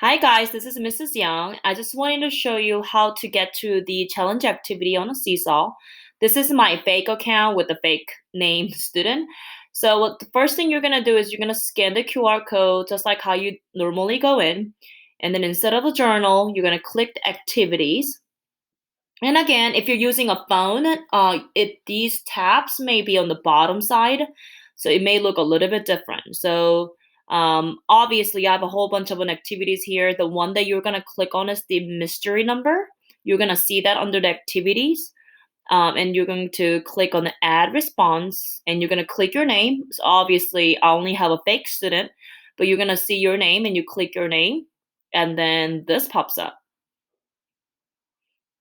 Hi guys, this is Mrs. Young. I just wanted to show you how to get to the challenge activity on a seesaw. This is my fake account with a fake name student. So what the first thing you're gonna do is you're gonna scan the QR code just like how you normally go in. And then instead of a journal, you're gonna click the activities. And again, if you're using a phone, these tabs may be on the bottom side, so it may look a little bit different. So obviously, I have a whole bunch of activities here. The one that you're gonna click on is the mystery number. You're gonna see that under the activities, and you're going to click on the add response, and you're gonna click your name. So obviously, I only have a fake student, but you're gonna see your name, and you click your name, and then this pops up.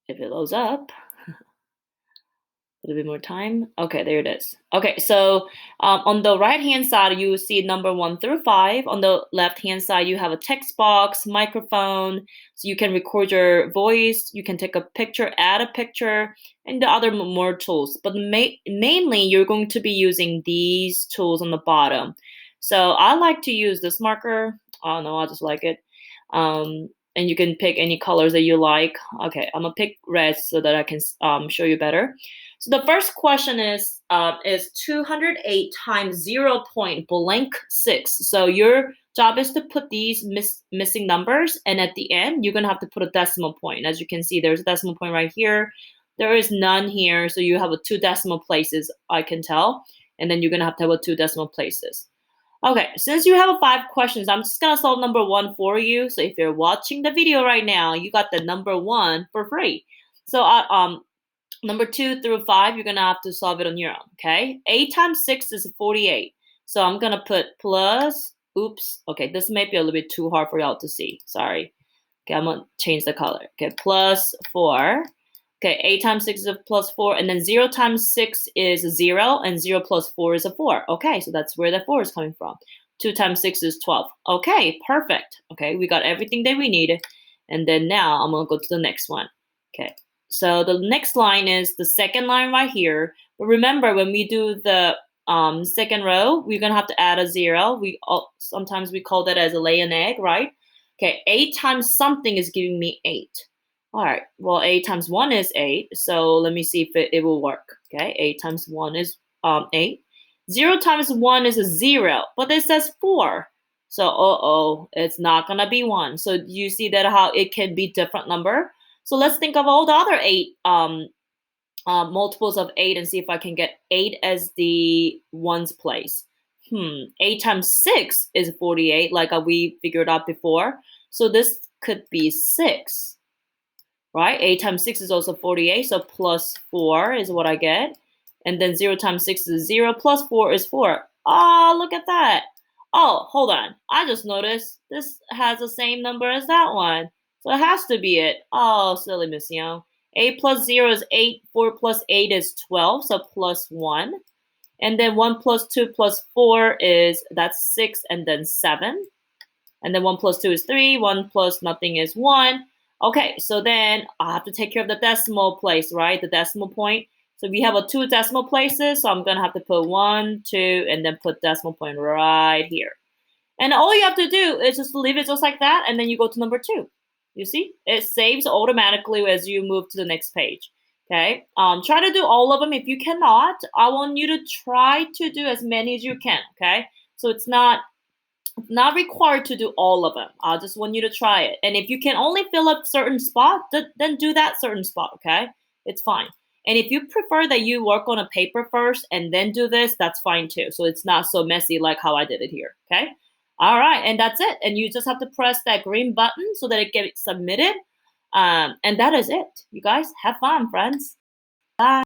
If it loads up. A little bit more time. Okay, there it is. Okay, so on the right hand side, you see number 1 through 5. On the left hand side, you have a text box, microphone, so you can record your voice. You can take a picture, add a picture, and the other more tools. But mainly, you're going to be using these tools on the bottom. So I like to use this marker. Oh no, I just like it. And you can pick any colors that you like. Okay, I'm gonna pick red so that I can show you better. So the first question is 208 times 0 point blank 6. So your job is to put these missing numbers, and at the end, you're gonna have to put a decimal point. As you can see, there's a decimal point right here. There is none here, so you have a 2 decimal places, I can tell. And then you're gonna have to have a 2 decimal places. Okay, since you have 5 questions, I'm just gonna solve number 1 for you. So if you're watching the video right now, you got the number 1 for free. So number 2 through 5, you're gonna have to solve it on your own, okay? 8 times 6 is 48. So I'm gonna put plus, oops, okay, this may be a little bit too hard for y'all to see. Sorry. Okay, I'm gonna change the color. Okay, plus 4. Okay, 8 times 6 is a plus 4, and then 0 times 6 is 0, and 0 plus 4 is a 4. Okay, so that's where the 4 is coming from. 2 times 6 is 12. Okay, perfect. Okay, we got everything that we needed. And then now I'm gonna go to the next one. Okay, so the next line is the second line right here. But remember, when we do the second row, we're gonna have to add a 0. Sometimes we call that as a lay an egg, right? Okay, 8 times something is giving me 8. All right, well, 8 times 1 is 8. So let me see if it will work. Okay, 8 times 1 is 8. 0 times 1 is a 0, but it says 4. So, it's not going to be 1. So you see that how it can be different number. So let's think of all the other 8 multiples of 8 and see if I can get 8 as the ones place. 8 times 6 is 48, like we figured out before. So this could be 6. Right? 8 times 6 is also 48, so plus 4 is what I get. And then 0 times 6 is 0, plus 4 is 4. Oh, look at that. Oh, hold on. I just noticed this has the same number as that one. So it has to be it. Oh, silly Miss Young. 8 plus 0 is 8. 4 plus 8 is 12, so plus 1. And then 1 plus 2 plus 4 that's 6, and then 7. And then 1 plus 2 is 3. 1 plus nothing is 1. Okay, so then I have to take care of the decimal place, right? The decimal point. So we have 2 decimal places, so I'm gonna have to put 1, 2, and then put decimal point right here. And all you have to do is just leave it just like that, and then you go to number 2. You see? It saves automatically as you move to the next page. Okay. Try to do all of them. If you cannot, I want you to try to do as many as you can. Okay. So it's not required to do all of them. I just want you to try it. And if you can only fill up certain spot, then do that certain spot, okay? It's fine. And if you prefer that you work on a paper first and then do this, that's fine too. So it's not so messy like how I did it here, okay? All right, and that's it. And you just have to press that green button so that it gets submitted. And that is it. You guys have fun, friends. Bye.